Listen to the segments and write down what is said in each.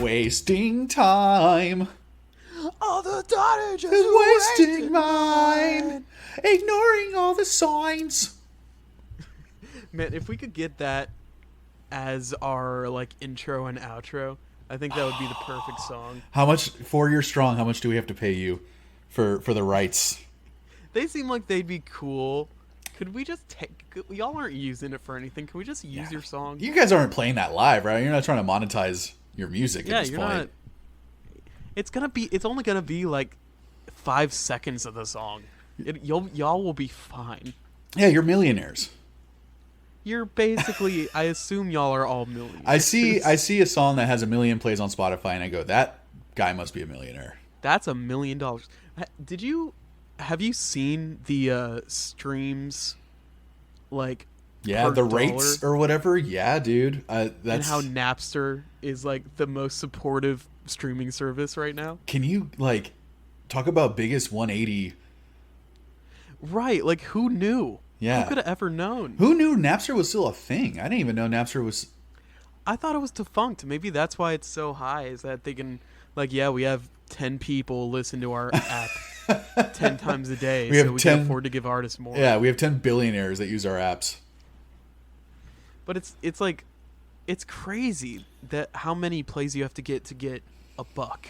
wasting time. All the daughters just wasting mine. Ignoring all the signs. Man, if we could get that as our like intro and outro, I think that would be the perfect song. How much, 4 Years Strong, how much do we have to pay you for the rights? They seem like they'd be cool. Could we just take... Y'all aren't using it for anything. Can we just use your song? You guys aren't playing that live, right? You're not trying to monetize your music at this point. Not... It's only gonna be like 5 seconds of the song. Y'all will be fine. Yeah, you're millionaires. You're basically... I assume y'all are all millionaires. I see a song that has 1 million plays on Spotify, and I go, that guy must be a millionaire. That's $1 million. Have you seen the streams, like, yeah, the rates or whatever? Yeah, dude. And how Napster is, like, the most supportive streaming service right now? Can you, like, talk about biggest 180? Right, like, who knew? Yeah. Who could have ever known? Who knew Napster was still a thing? I didn't even know Napster was... I thought it was defunct. Maybe that's why it's so high, is that they can, like, yeah, we have 10 people listen to our app 10 times a day, we can afford to give artists more. Yeah, we have 10 billionaires that use our apps. But it's like, it's crazy that how many plays you have to get a buck,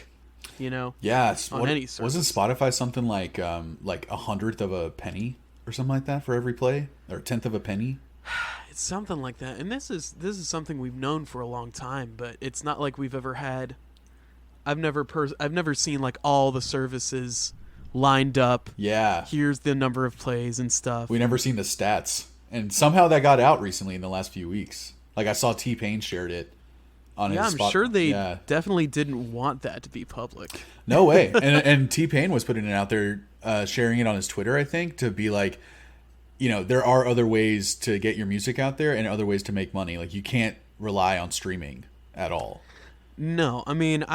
you know? Yeah, on any service. Wasn't Spotify something like 1/100th of a penny or something like that for every play, or 1/10 of a penny? It's something like that, and this is something we've known for a long time, but it's not like we've ever had. I've never seen like all the services lined up. Yeah. Here's the number of plays and stuff. We've never seen the stats. And somehow that got out recently in the last few weeks. Like, I saw T-Pain shared it on his I'm sure they definitely didn't want that to be public. No way. And T-Pain was putting it out there, sharing it on his Twitter, I think, to be like, you know, there are other ways to get your music out there and other ways to make money. Like, you can't rely on streaming at all. No, I mean,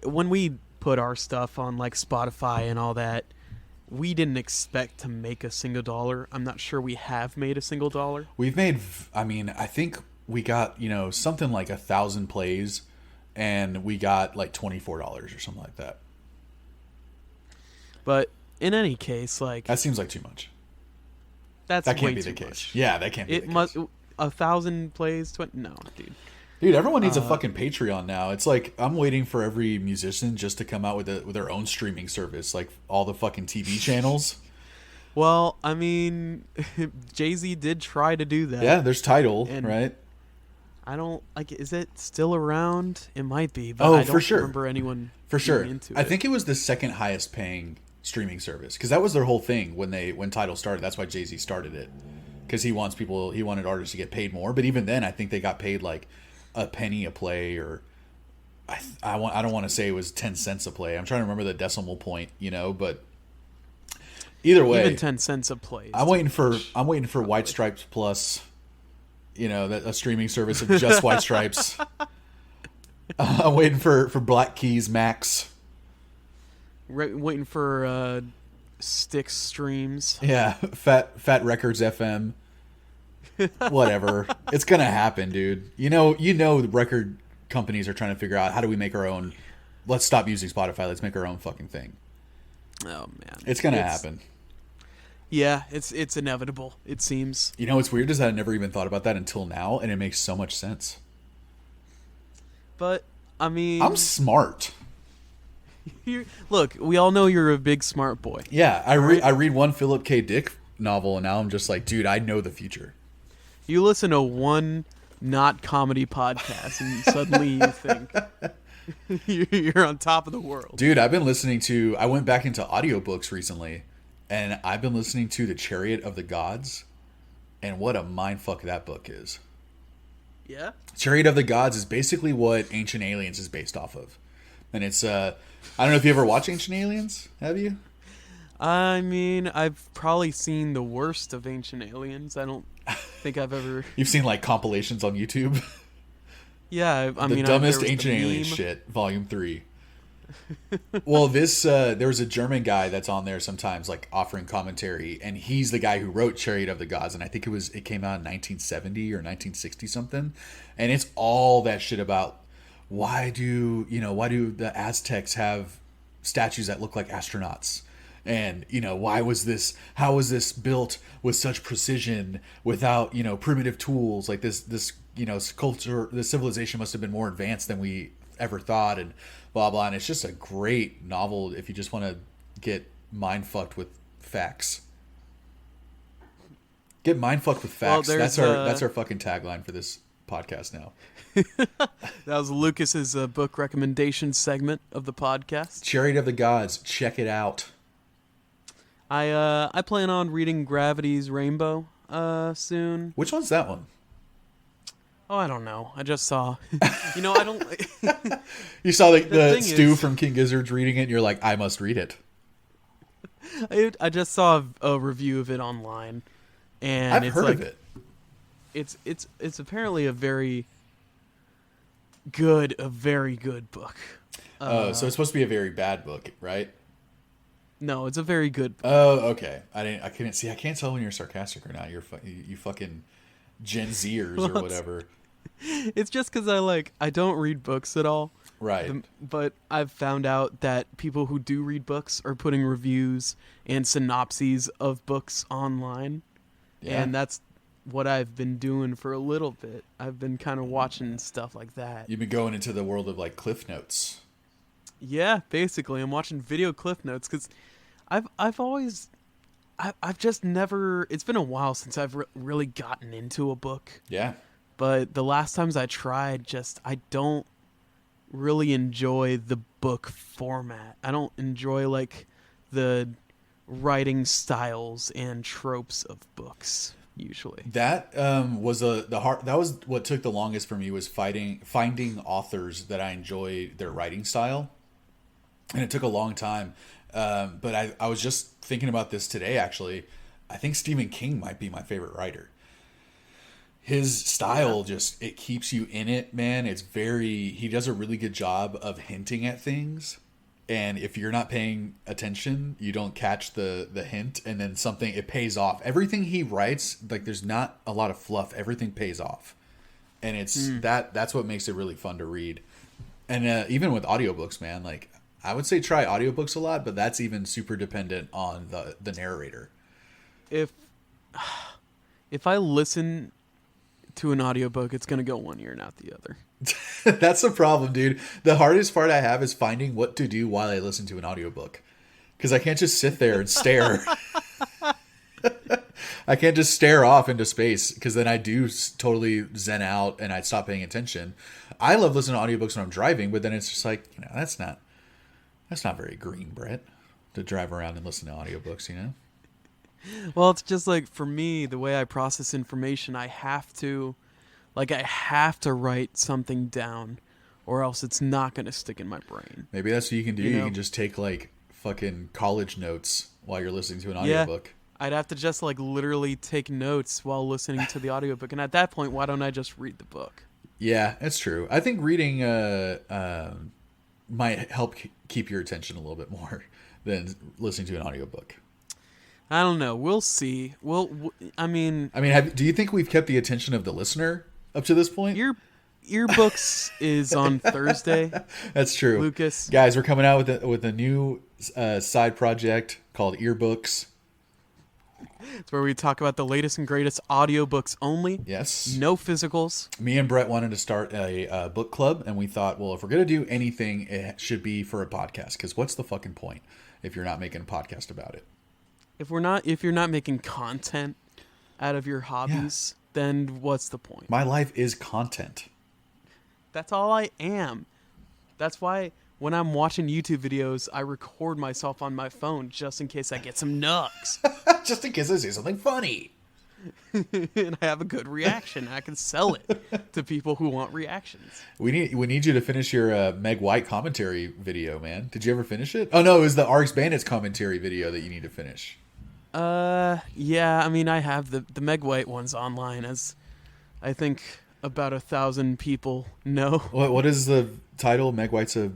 when we put our stuff on like Spotify and all that, we didn't expect to make a single dollar. I'm not sure we have made a single dollar. We've made, I mean, I think we got, you know, something like 1,000 plays, and we got like $24 or something like that. But in any case, like, that seems like too much. That can't be the case. Much. Yeah, that can't be the case. 1,000 plays? No, dude. Dude, everyone needs a fucking Patreon now. It's like, I'm waiting for every musician just to come out with their own streaming service, like all the fucking TV channels. Well, I mean, Jay-Z did try to do that. Yeah, there's Tidal, right? I don't like. Is it still around? It might be, but I don't remember anyone for sure. Into it. I think it was the second highest paying streaming service, because that was their whole thing when Tidal started. That's why Jay-Z started it, because he wanted artists to get paid more. But even then, I think they got paid like a penny a play, or I don't want to say it was 10 cents a play. I'm trying to remember the decimal point, you know, but either way, even 10 cents a play. I'm waiting for White Stripes Plus, you know, a streaming service of just White Stripes. I'm waiting for Black Keys Max. Waiting for Styx streams. Yeah, Fat Records FM. Whatever. It's gonna happen, dude. You know the record companies are trying to figure out, how do we make our own. Let's stop using Spotify, let's make our own fucking thing. Oh man, it's gonna happen. Yeah, it's inevitable, it seems. You know what's weird is that I never even thought about that until now, and it makes so much sense. But I mean, I'm smart. Look, we all know you're a big smart boy. Yeah, I read one Philip K. Dick novel, and now I'm just like, dude, I know the future. You listen to one not comedy podcast, and suddenly you think you're on top of the world. Dude, I went back into audiobooks recently, and I've been listening to The Chariot of the Gods, and what a mindfuck that book is. Yeah? Chariot of the Gods is basically what Ancient Aliens is based off of. And it's, I don't know if you ever watched Ancient Aliens, have you? I mean, I've probably seen the worst of Ancient Aliens. I don't think I've ever... You've seen, like, compilations on YouTube? Yeah, I mean... The dumbest Ancient Aliens shit, Volume 3. Well, there was a German guy that's on there sometimes, like, offering commentary, and he's the guy who wrote Chariot of the Gods, and I think it came out in 1970 or 1960 something, and it's all that shit about why do the Aztecs have statues that look like astronauts? And how was this built with such precision without primitive tools? Like this culture, this civilization must have been more advanced than we ever thought, and blah blah. And it's just a great novel if you just want to get mind fucked with facts. Get mind fucked with facts. Well, that's our fucking tagline for this podcast now. That was Lucas's book recommendation segment of the podcast. Chariot of the Gods. Check it out. I plan on reading Gravity's Rainbow soon. Which one's that one? Oh, I don't know. I just saw. I don't. You saw the Stu is, from King Gizzard's reading it, and you're like, I must read it. I just saw a review of it online, and I've it's heard like, of it. It's apparently a very good book. So it's supposed to be a very bad book, right? No, it's a very good book. Oh, okay. I can't tell when you're sarcastic or not. You fucking Gen Zers or whatever. It's just because I don't read books at all. Right. But I've found out that people who do read books are putting reviews and synopses of books online. Yeah. And that's what I've been doing for a little bit. I've been kind of watching stuff like that. You've been going into the world of Cliff Notes. Yeah, basically. I'm watching video Cliff Notes because I've just never, it's been a while since I've really gotten into a book. Yeah. But the last times I tried, I don't really enjoy the book format. I don't enjoy the writing styles and tropes of books usually. That was that was what took the longest for me, was finding authors that I enjoy their writing style. And it took a long time. But I was just thinking about this today, actually. I think Stephen King might be my favorite writer. His style it keeps you in it, man. He does a really good job of hinting at things. And if you're not paying attention, you don't catch the hint, and then it pays off. Everything he writes, there's not a lot of fluff. Everything pays off. And that's what makes it really fun to read. And even with audiobooks, man, I would say try audiobooks a lot, but that's even super dependent on the narrator. If I listen to an audiobook, it's going to go one ear and out the other. That's the problem, dude. The hardest part I have is finding what to do while I listen to an audiobook. Because I can't just sit there and stare. I can't just stare off into space, because then I do totally zen out and I stop paying attention. I love listening to audiobooks when I'm driving, but then it's just that's not very green, Brett, to drive around and listen to audiobooks, Well, it's just for me, the way I process information, I have to write something down, or else it's not going to stick in my brain. Maybe that's what you can do. You can just take fucking college notes while you're listening to an audiobook. I'd have to just literally take notes while listening to the audiobook. And at that point, why don't I just read the book? Yeah, that's true. I think reading might help keep your attention a little bit more than listening to an audiobook. I don't know. We'll see. Do you think we've kept the attention of the listener up to this point? Earbooks is on Thursday. That's true, Lucas. Guys, we're coming out with a new side project called Earbooks. It's where we talk about the latest and greatest audiobooks only. Yes. No physicals. Me and Brett wanted to start a book club, and we thought, well, if we're going to do anything, it should be for a podcast, because what's the fucking point if you're not making a podcast about it? If you're not making content out of your hobbies, then what's the point? My life is content. That's all I am. That's why when I'm watching YouTube videos, I record myself on my phone just in case I get some nugs. Just in case I say something funny. And I have a good reaction. I can sell it to people who want reactions. We need you to finish your Meg White commentary video, man. Did you ever finish it? Oh no, it was the RX Bandits commentary video that you need to finish. Yeah. I have the Meg White ones online, as I think about 1,000 people know. What is the title? Meg White's a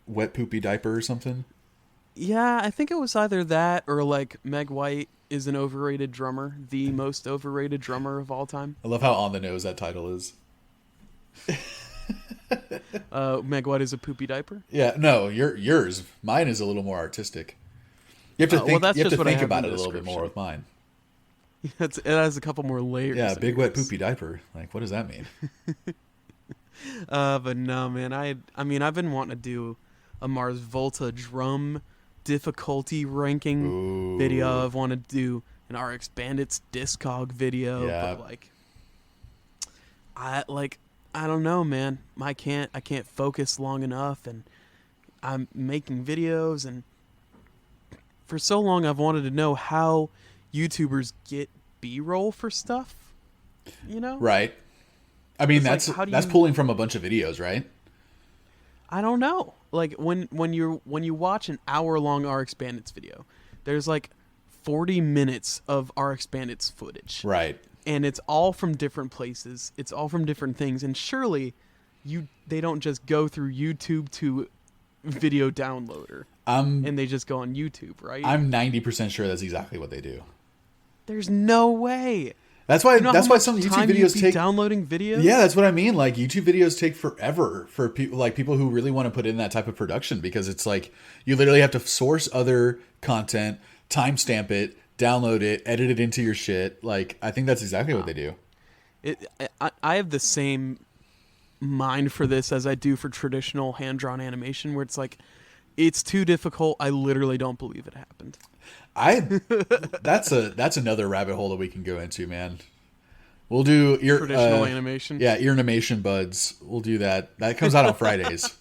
wet poopy diaper or something? Yeah, I think it was either that or Meg White is an overrated drummer, the most overrated drummer of all time. I love how on the nose that title is. Meg, what is a poopy diaper? Yeah, no, yours. Mine is a little more artistic. You have to think. Well, that's you have just to what I think have about in it the a little bit more with description. mine. It has a couple more layers. Yeah, than big wet yours. poopy diaper. Like, what does that mean? But no, man. I mean, I've been wanting to do a Mars Volta drum difficulty ranking video. Ooh, I've wanted to do an RX Bandits Discog video, yeah. but I don't know, man. I can't focus long enough, and I'm making videos, and for so long I've wanted to know how YouTubers get B-roll for stuff. You know? Right. I mean, It's like, how do that's you- pulling from a bunch of videos, right? I don't know. Like when you watch an hour-long RX Bandits video, there's like 40 minutes of RX Bandits footage. Right. And it's all from different places. It's all from different things. And surely they don't just go through YouTube to video downloader and they just go on YouTube, right? I'm 90% sure that's exactly what they do. There's no way. That's why. You know That's how why much some YouTube time you'd videos be take. downloading videos? Yeah, that's what I mean. Like YouTube videos take forever for people, like people who really want to put in that type of production, because it's like you literally have to source other content, timestamp it, download it, edit it into your shit. Like, I think that's exactly what they do. I have the same mind for this as I do for traditional hand-drawn animation, where it's like, it's too difficult. I literally don't believe it happened. That's another rabbit hole that we can go into, man. We'll do Traditional animation. Yeah, ear animation buds. We'll do that. That comes out on Fridays.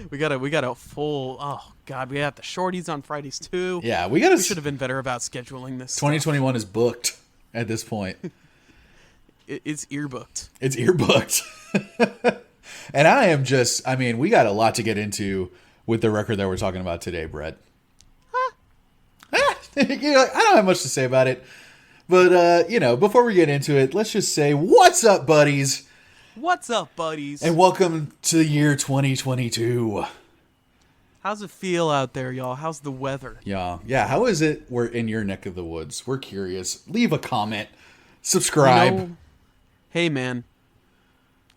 We got a full. Oh God, we have the shorties on Fridays too. Yeah, We should have been better about scheduling this. 2021 is booked at this point. It's ear booked. It's ear booked. And I mean, we got a lot to get into with the record that we're talking about today, Brett. You know, I don't have much to say about it. But, before we get into it, let's just say, what's up, buddies? What's up, buddies? And welcome to the year 2022. How's it feel out there, y'all? How's the weather? Yeah. How is it? We're in your neck of the woods. We're curious. Leave a comment. Subscribe. You know, hey, man.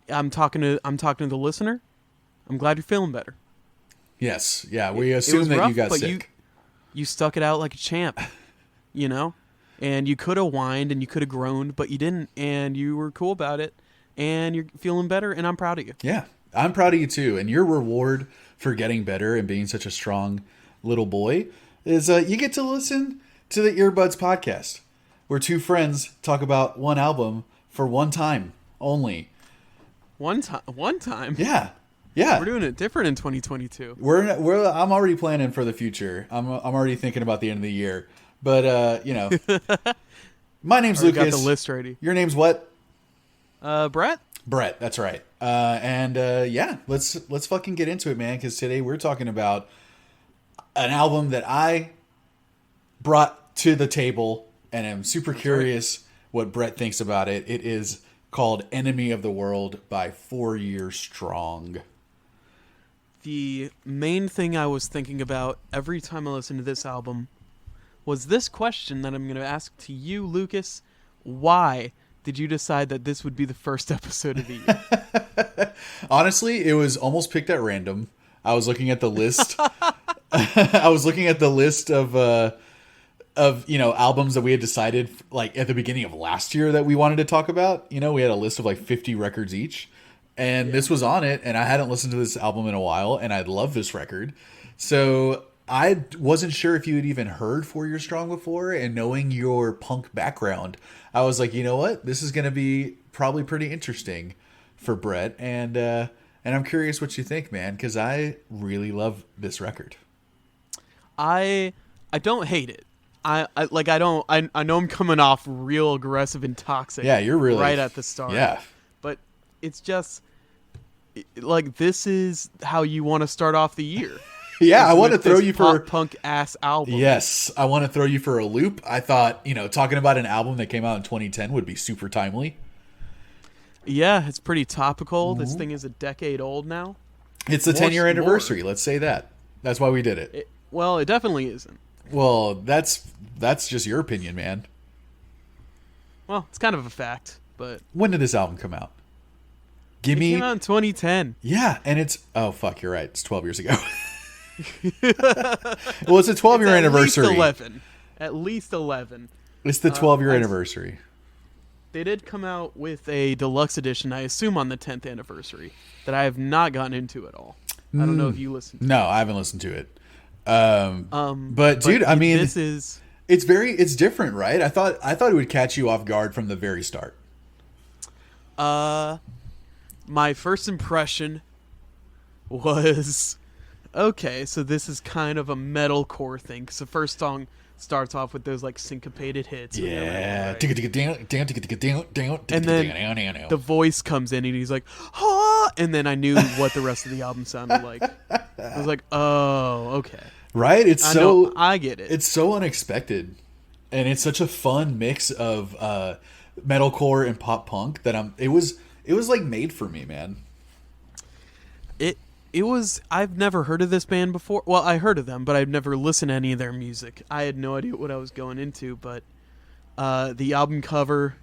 I'm talking to the listener. I'm glad you're feeling better. Yes. Yeah, we It assume was that rough, you got but sick. You stuck it out like a champ, you know? And you could have whined and you could have groaned, but you didn't. And you were cool about it. And you're feeling better, and I'm proud of you. Yeah, I'm proud of you too. And your reward for getting better and being such a strong little boy is you get to listen to the Earbuds podcast, where two friends talk about one album for one time only. One time. Yeah. We're doing it different in 2022. I'm already planning for the future. I'm already thinking about the end of the year. But my name's Already Lucas. got the list ready. Your name's what? Brett? Brett, that's right. Let's fucking get into it, man, because today we're talking about an album that I brought to the table, and I'm super curious what Brett thinks about it. It is called Enemy of the World by 4 Year Strong. The main thing I was thinking about every time I listened to this album was this question that I'm going to ask to you, Lucas. Why did you decide that this would be the first episode of the year? Honestly, it was almost picked at random. I was looking at the list. I was looking at the list of albums that we had decided like at the beginning of last year that we wanted to talk about. You know, we had a list of like 50 records each, and this was on it. And I hadn't listened to this album in a while, and I love this record. So I wasn't sure if you had even heard 4 Year Strong before, and knowing your punk background, I was like, you know what, this is going to be probably pretty interesting for Brett, and I'm curious what you think, man, because I really love this record. I don't hate it. I know I'm coming off real aggressive and toxic. Yeah, you're really right at the start. Yeah, but it's just like this is how you want to start off the year. Yeah, I want to with throw this you for punk ass album. Yes, I want to throw you for a loop. I thought, talking about an album that came out in 2010 would be super timely. Yeah, it's pretty topical. Mm-hmm. This thing is a decade old now. It's the 10-year anniversary. Let's say that. That's why we did it. Well, it definitely isn't. Well, that's just your opinion, man. Well, it's kind of a fact, but when did this album come out? Give It me came out in 2010. yeah, and it's oh fuck, you're right. It's 12 years ago. Well, it's a 12-year anniversary. At least 11. It's the 12-year anniversary. They did come out with a deluxe edition, I assume on the 10th anniversary, that I have not gotten into at all. I don't know if you listened to it. No, I haven't listened to it. But dude, I mean, it's different, right? I thought it would catch you off guard from the very start. My first impression was, okay, so this is kind of a metalcore thing, because the first song starts off with those like syncopated hits. Yeah. And then the voice comes in and he's like, ah! And then I knew what the rest of the album sounded like. I was like, oh, okay. Right? I get it. It's so unexpected. And it's such a fun mix of metalcore and pop punk that it was like made for me, man. I've never heard of this band before. Well, I heard of them, but I've never listened to any of their music. I had no idea what I was going into, but the album cover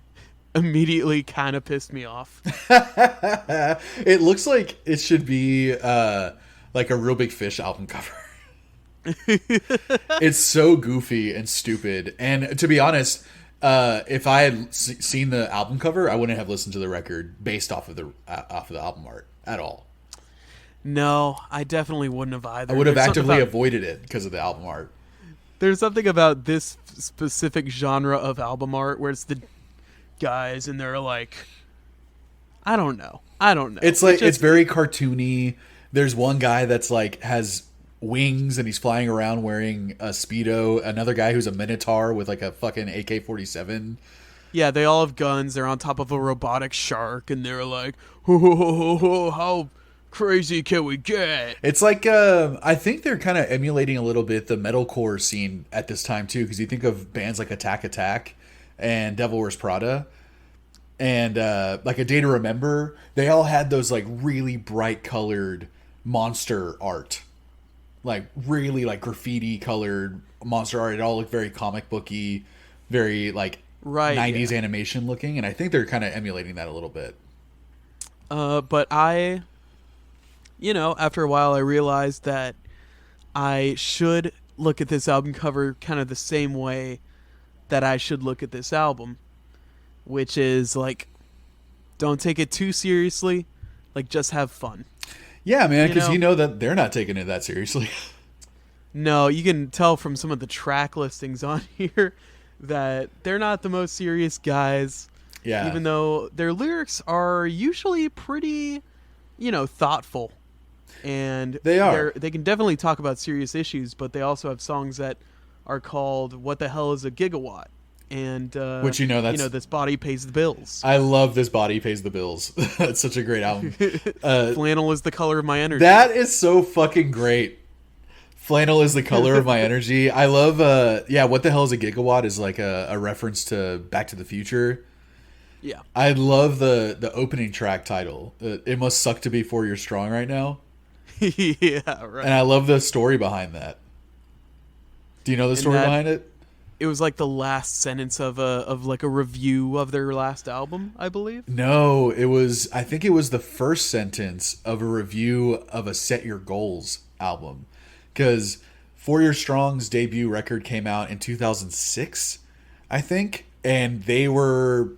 immediately kind of pissed me off. It looks like it should be like a Real Big Fish album cover. It's so goofy and stupid. And to be honest, if I had seen the album cover, I wouldn't have listened to the record based off of the album art at all. No, I definitely wouldn't have either. I would have actively avoided it because of the album art. There's something about this specific genre of album art where it's the guys and they're like, I don't know. It's like it's very cartoony. There's one guy that's like has wings and he's flying around wearing a Speedo. Another guy who's a Minotaur with like a fucking AK-47. Yeah, they all have guns. They're on top of a robotic shark and they're like, how crazy can we get? It's like I think they're kind of emulating a little bit the metalcore scene at this time too, because you think of bands like Attack Attack and Devil Wears Prada and like A Day to Remember. They all had those like really bright colored monster art, like really like graffiti colored monster art. It all looked very comic booky, very like 90s animation looking, and I think they're kind of emulating that a little bit. But after a while I realized that I should look at this album cover kind of the same way that I should look at this album, which is like, don't take it too seriously, like just have fun. Yeah, man, because you know that they're not taking it that seriously. No, you can tell from some of the track listings on here that they're not the most serious guys. Yeah. Even though their lyrics are usually pretty, thoughtful. And they can definitely talk about serious issues, but they also have songs that are called "What the Hell is a Gigawatt?" and which that's this body pays the bills. I love This Body Pays the Bills. That's such a great album. Flannel is the color of my energy. That is so fucking great. Flannel is the color of my energy. I love What the Hell is a Gigawatt is like a reference to Back to the Future. Yeah, I love the opening track title. It must suck to be 4 years strong right now. Yeah, right. And I love the story behind that. Do you know the story behind it? It was like the last sentence of a review of their last album, I believe. No, I think it was the first sentence of a review of a Set Your Goals album. Because 4 Year Strong's debut record came out in 2006, I think. And they were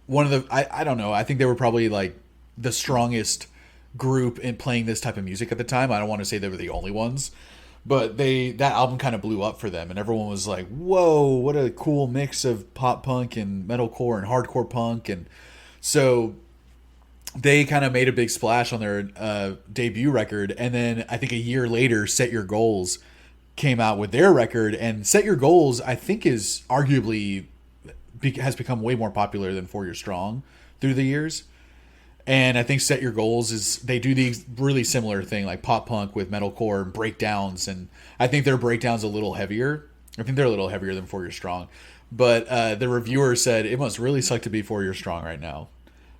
one of the, I don't know, I think they were probably like the strongest group in playing this type of music at the time. I don't want to say they were the only ones, but that album kind of blew up for them, and everyone was like, whoa, what a cool mix of pop punk and metalcore and hardcore punk. And so they kind of made a big splash on their debut record. And then I think a year later, Set Your Goals came out with their record, and Set Your Goals I think is arguably has become way more popular than 4 Year Strong through the years. And I think Set Your Goals they do these really similar thing, like pop punk with metalcore and breakdowns. And I think their breakdowns a little heavier. I think they're a little heavier than 4 Year Strong. But the reviewer said it must really suck to be 4 Year Strong right now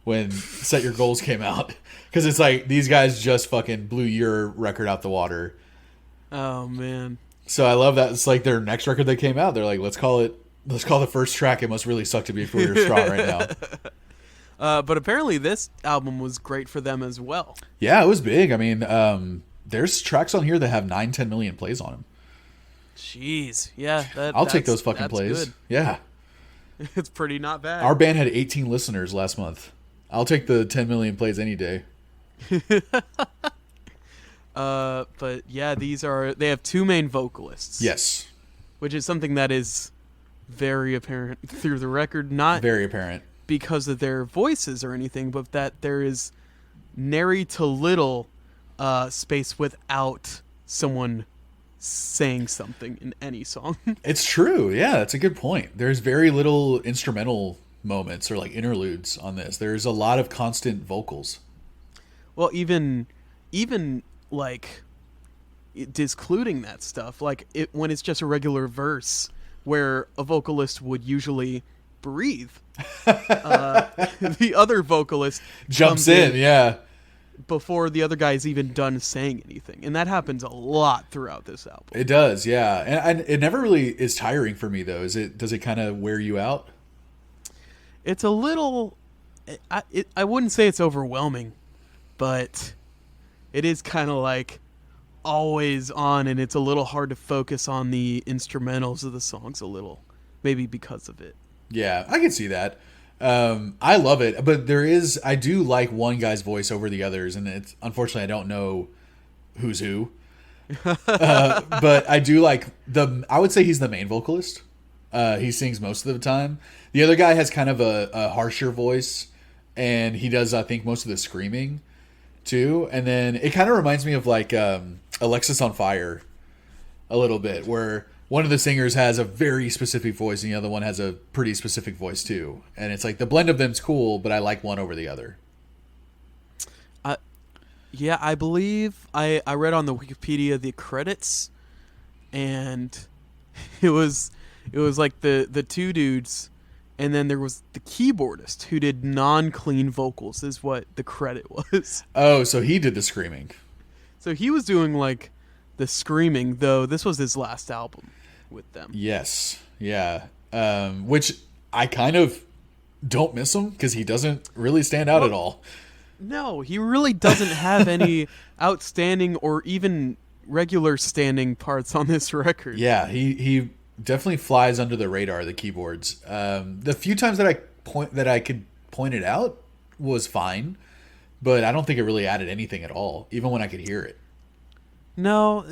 when Set Your Goals came out. Because it's like these guys just fucking blew your record out the water. Oh, man. So I love that. It's like their next record that came out. They're like, let's call the first track "It Must Really Suck to Be 4 Year Strong" right now. But apparently this album was great for them as well. Yeah, it was big. I mean, there's tracks on here that have 9-10 million plays on them. Jeez, yeah, I'll take those fucking plays. Good. Yeah, It's pretty not bad. our band had 18 listeners last month. I'll take the 10 million plays any day. But yeah, they have two main vocalists. Yes, Which is something that is very apparent through the record, not very apparent. because of their voices or anything, but that there is nary to little space without someone saying something in any song. It's true. Yeah, that's a good point. There's very little instrumental moments or like interludes on this. There's a lot of constant vocals. Well, even like discluding that stuff, like when it's just a regular verse where a vocalist would usually breathe, the other vocalist Jumps comes in, yeah. before the other guy's even done saying anything, and that happens a lot throughout this album. It does, yeah. And it never really is tiring for me though. Does it kind of wear you out? It's a little, I wouldn't say it's overwhelming, but it is kind of like always on, and it's a little hard to focus on the instrumentals of the songs a little, maybe because of it. Yeah, I can see that. I love it, but I do like one guy's voice over the others, and it's unfortunately I don't know who's who. But I do like I would say he's the main vocalist. He sings most of the time. The other guy has kind of a harsher voice, and he does, I think, most of the screaming too. And then it kind of reminds me of like Alexis on Fire a little bit, where one of the singers has a very specific voice and the other one has a pretty specific voice too. And it's like the blend of them's cool, but I like one over the other. Yeah, I believe I read on the Wikipedia the credits, and it was like the two dudes, and then there was the keyboardist who did non-clean vocals is what the credit was. Oh, so he did the screaming. So he was doing like the screaming, though this was his last album with them. Yes. Yeah. Which I kind of don't miss him because he doesn't really stand out at all. No, he really doesn't have any outstanding or even regular standing parts on this record. Yeah, he definitely flies under the radar, the keyboards. The few times that I could point it out was fine, but I don't think it really added anything at all, even when I could hear it. No,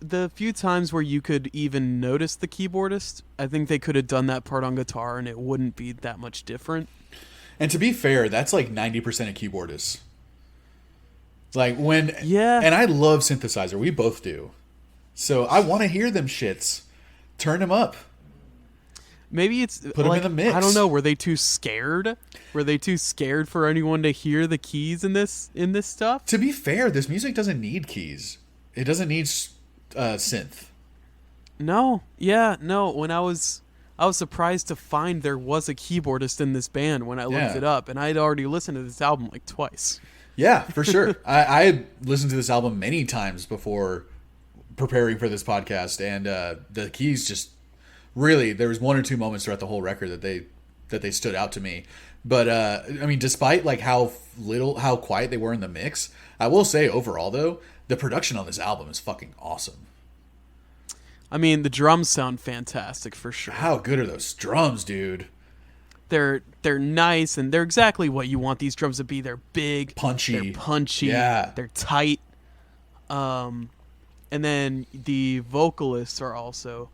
the few times where you could even notice the keyboardist, I think they could have done that part on guitar and it wouldn't be that much different. And to be fair, that's like 90% of keyboardists. Like Yeah. And I love synthesizer. We both do. So I want to hear them shits. Turn them up. Maybe it's Put them in the mix. I don't know. Were they too scared? Were they too scared for anyone to hear the keys in this stuff? To be fair, this music doesn't need keys. It doesn't need synth. No. Yeah. No. When I was surprised to find there was a keyboardist in this band when I looked it up, and I'd already listened to this album like twice. Yeah, for sure. I had listened to this album many times before preparing for this podcast, and the keys just really, there was one or two moments throughout the whole record that they stood out to me. But I mean, despite like how quiet they were in the mix, I will say overall though, the production on this album is fucking awesome. I mean, the drums sound fantastic for sure. How good are those drums, dude? They're nice, and they're exactly what you want these drums to be. They're big, punchy. Yeah. They're tight. And then the vocalists are also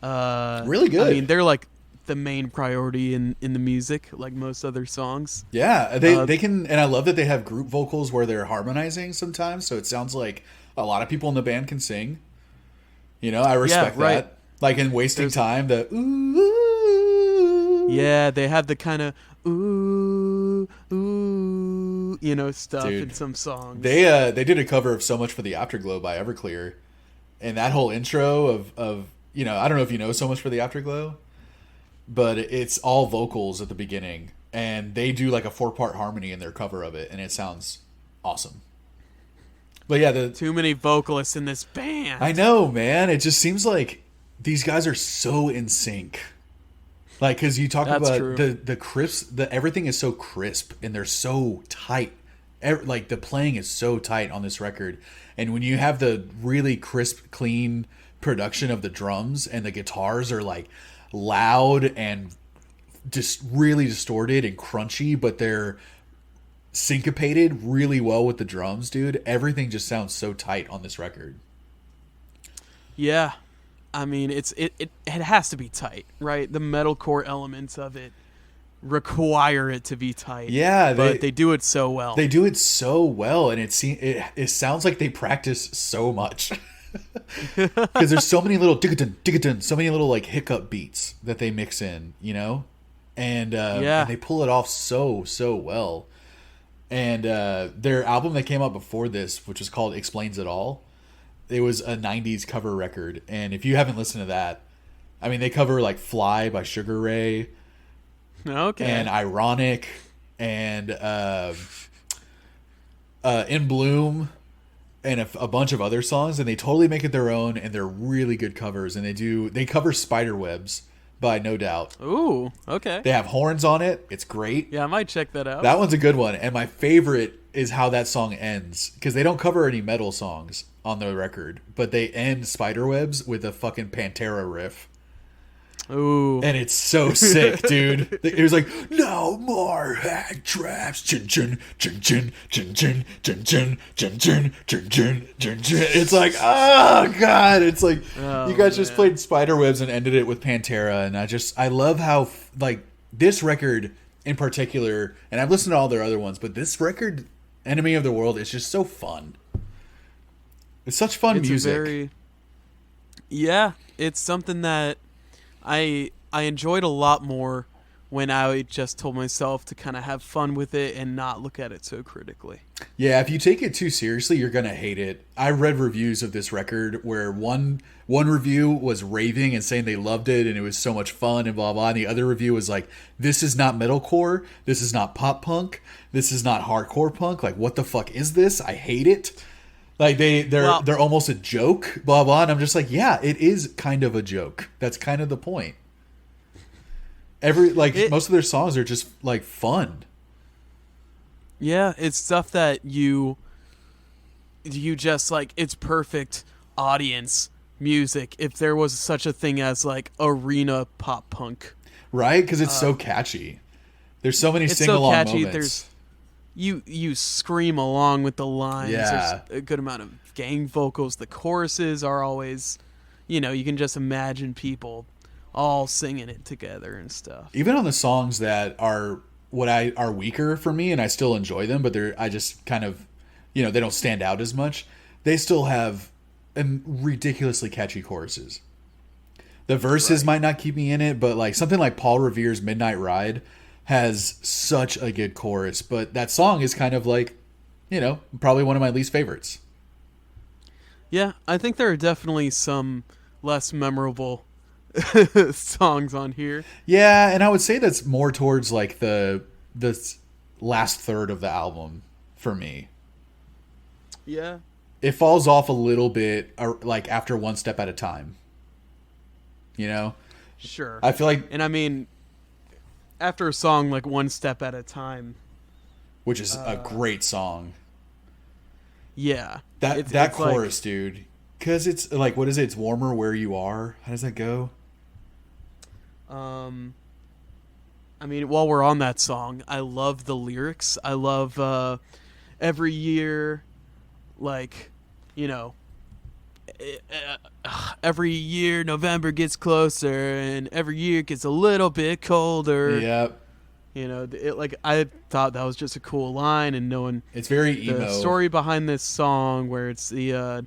really good. I mean, they're like the main priority in the music, like most other songs. Yeah, they can, and I love that they have group vocals where they're harmonizing sometimes, so it sounds like a lot of people in the band can sing. You know, I respect that. Like in Wasting Time, the ooh. Yeah, they have the kind of ooh, ooh, stuff in some songs. They did a cover of So Much for the Afterglow by Everclear. And that whole intro of I don't know if you know So Much for the Afterglow, but it's all vocals at the beginning. And they do like a 4-part harmony in their cover of it, and it sounds awesome. But yeah, too many vocalists in this band. I know, man. It just seems like these guys are so in sync. Like, because you talk That's about true. the crisp, everything is so crisp and they're so tight. Like the playing is so tight on this record, and when you have the really crisp, clean production of the drums and the guitars are like loud and just really distorted and crunchy, but they're syncopated really well with the drums, dude. Everything just sounds so tight on this record. Yeah, I mean it has to be tight, right? The metalcore elements of it require it to be tight. Yeah, but they do it so well. They do it so well, and it sounds like they practice so much. Because there's so many little digga-dun, so many little like hiccup beats that they mix in, you know, and they pull it off so well. And their album that came out before this, which was called Explains It All, it was a 90s cover record. And if you haven't listened to that, I mean, they cover like Fly by Sugar Ray, Okay. and Ironic, and In Bloom, and a bunch of other songs, and they totally make it their own, and they're really good covers. And they cover Spiderwebs by No Doubt. Ooh, okay. They have horns on it. It's great. Yeah, I might check that out. That one's a good one. And my favorite is how that song ends, because they don't cover any metal songs on the record, but they end Spiderwebs with a fucking Pantera riff. Ooh. And it's so sick, dude. It was like, no more hand traps. Chin chin chin chin chin chin chin chin chin chin chin chin chin chin. It's like, oh god. It's like you guys just played Spiderwebs and ended it with Pantera, and I love how like this record in particular, and I've listened to all their other ones, but this record, Enemy of the World, is just so fun. It's such fun music. Yeah, it's something that I enjoyed a lot more when I just told myself to kind of have fun with it and not look at it so critically. Yeah, if you take it too seriously, you're gonna hate it. I read reviews of this record where one review was raving and saying they loved it and it was so much fun and blah blah, and the other review was like, this is not metalcore, this is not pop punk, this is not hardcore punk, like what the fuck is this? I hate it. Like they're almost a joke, blah blah, and I'm just like, yeah, it is kind of a joke. That's kind of the point. Most of their songs are just like fun. Yeah, it's stuff that you just like, it's perfect audience music if there was such a thing as like arena pop punk. Right? Because it's so catchy. There's so many sing-along moments. There's you scream along with the lines. Yeah. There's a good amount of gang vocals. The choruses are always, you can just imagine people all singing it together and stuff. Even on the songs that are are weaker for me, and I still enjoy them, but I just kind of, they don't stand out as much. They still have ridiculously catchy choruses. The verses might not keep me in it, but like something like Paul Revere's Midnight Ride has such a good chorus, but that song is kind of like, probably one of my least favorites. Yeah, I think there are definitely some less memorable songs on here. Yeah, and I would say that's more towards like the last third of the album for me. Yeah. It falls off a little bit, like after One Step at a Time. Sure. I feel like, and I mean, after a song like One Step at a Time, which is a great song. Yeah. That chorus, dude. Because it's like, what is it? It's warmer where you are. How does that go? I mean, while we're on that song, I love the lyrics. I love every year, like, every year November gets closer and every year it gets a little bit colder. Yep. I thought that was just a cool line, and knowing it's very emo. The story behind this song, where it's the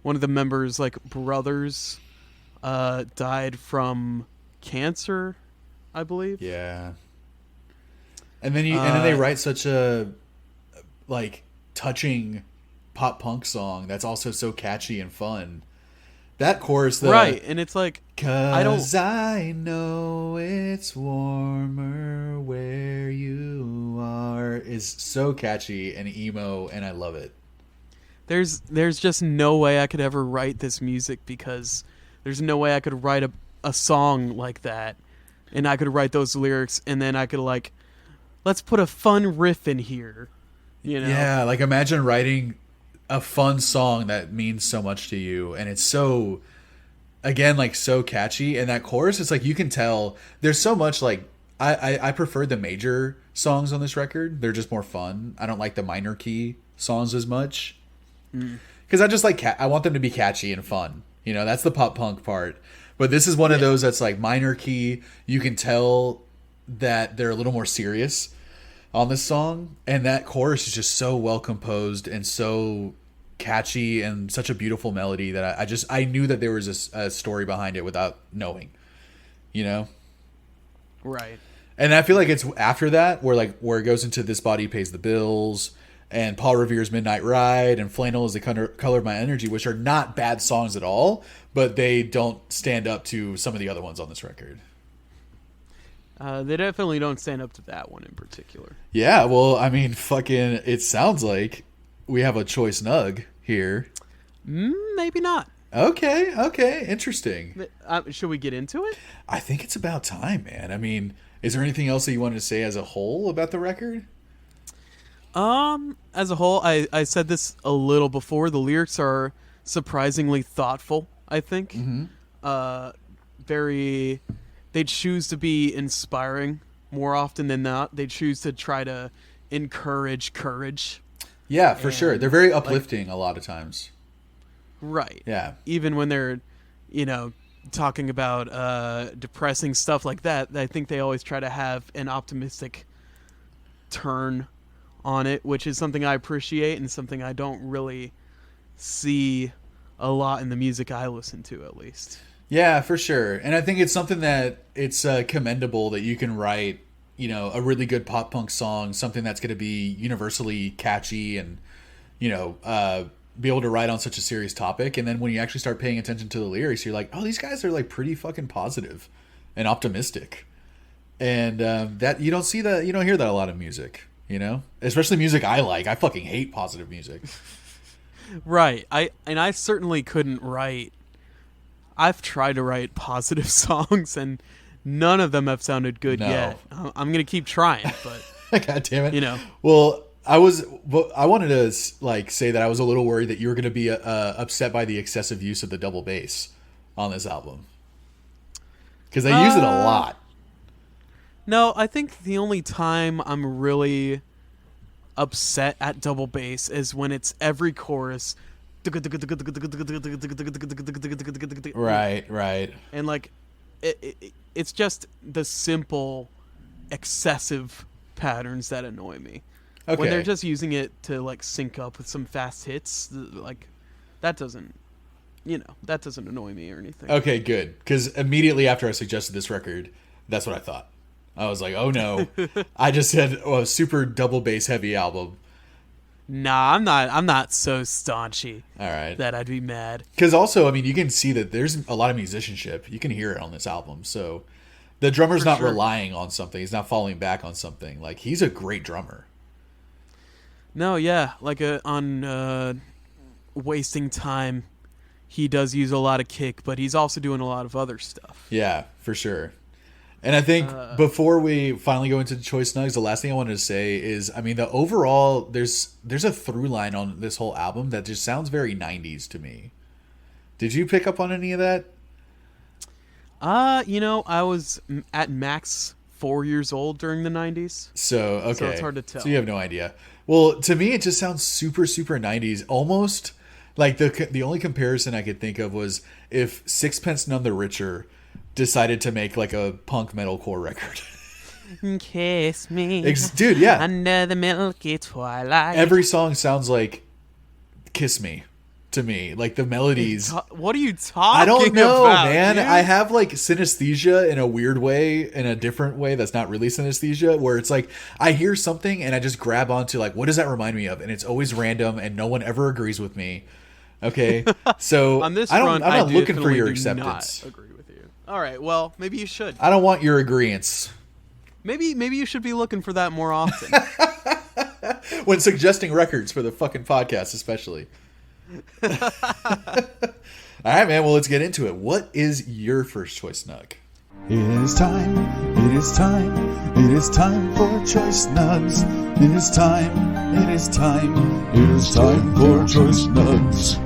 one of the members' like brothers died from cancer, I believe. Yeah. And then they write such a like touching pop punk song that's also so catchy and fun. That chorus, though, right? And it's like, 'cause I know it's warmer where you are, is so catchy and emo, and I love it. There's just no way I could ever write this music, because there's no way I could write a song like that and I could write those lyrics, and then I could like, let's put a fun riff in here, you know? Yeah, like imagine writing a fun song that means so much to you, and it's so, again, like so catchy, and that chorus, it's like you can tell there's so much like I prefer the major songs on this record. They're just more fun. I don't like the minor key songs as much because I just like I want them to be catchy and fun. You know, that's the pop punk part. But this is one of those that's like minor key. You can tell that they're a little more serious on this song, and that chorus is just so well composed and so catchy and such a beautiful melody that I knew that there was a story behind it without knowing, you know? Right. And I feel like it's after that where it goes into This Body Pays the Bills and Paul Revere's Midnight Ride and Flannel is the color of my energy, which are not bad songs at all, but they don't stand up to some of the other ones on this record. They definitely don't stand up to that one in particular. Yeah, well, I mean, fucking, it sounds like we have a choice nug here. Maybe not. Okay, interesting. Should we get into it? I think it's about time, man. I mean, is there anything else that you wanted to say as a whole about the record? As a whole, I said this a little before. The lyrics are surprisingly thoughtful, I think. They choose to be inspiring more often than not. They choose to try to encourage courage. Yeah, for sure. They're very uplifting a lot of times. Right. Yeah. Even when they're, talking about depressing stuff like that, I think they always try to have an optimistic turn on it, which is something I appreciate and something I don't really see a lot in the music I listen to, at least. Yeah, for sure. And I think it's something that it's commendable that you can write, a really good pop punk song, something that's going to be universally catchy and, be able to write on such a serious topic. And then when you actually start paying attention to the lyrics, you're like, oh, these guys are like pretty fucking positive and optimistic. And that you don't hear that a lot in music, especially music I like. I fucking hate positive music. Right. I certainly couldn't write. I've tried to write positive songs and none of them have sounded good yet. I'm going to keep trying, but God damn it. Well, I wanted to say that I was a little worried that you were going to be upset by the excessive use of the double bass on this album. Because they use it a lot. No, I think the only time I'm really upset at double bass is when it's every chorus. Right. And it's just the simple excessive patterns that annoy me. Okay. When they're just using it to sync up with some fast hits, that doesn't annoy me or anything. Okay, good. Because immediately after I suggested this record, that's what I thought. I was like, oh no, I just said a super double bass heavy album. Nah, I'm not so staunchy. All right. That I'd be mad. Because also, I mean, you can see that there's a lot of musicianship. You can hear it on this album. So the drummer's not relying on something. He's not falling back on something. He's a great drummer. No, yeah. On Wasting Time, he does use a lot of kick, but he's also doing a lot of other stuff. Yeah, for sure. And I think before we finally go into the choice nugs, the last thing I wanted to say is, I mean, the overall, there's a through line on this whole album that just sounds very 90s to me. Did you pick up on any of that? I was at max 4 years old during the 90s. So it's hard to tell. So you have no idea. Well, to me, it just sounds super, super 90s. Almost like the only comparison I could think of was if Sixpence None the Richer decided to make a punk metalcore record. Kiss me, dude. Yeah, under the milky twilight. Every song sounds like "Kiss Me" to me. The melodies. What are you talking? I don't know, about, man. dude? I have synesthesia in a weird way, in a different way that's not really synesthesia, where it's I hear something and I just grab onto what does that remind me of, and it's always random and no one ever agrees with me. Okay, so on this I'm front, not looking for your do acceptance. Not agree with you. All right, well, maybe you should. I don't want your agreeance. Maybe you should be looking for that more often. When suggesting records for the fucking podcast, especially. All right, man. Well, let's get into it. What is your first choice nug? It is time It is time. It is time for Choice Nugs. It is time. It is time. It is time for Choice Nugs.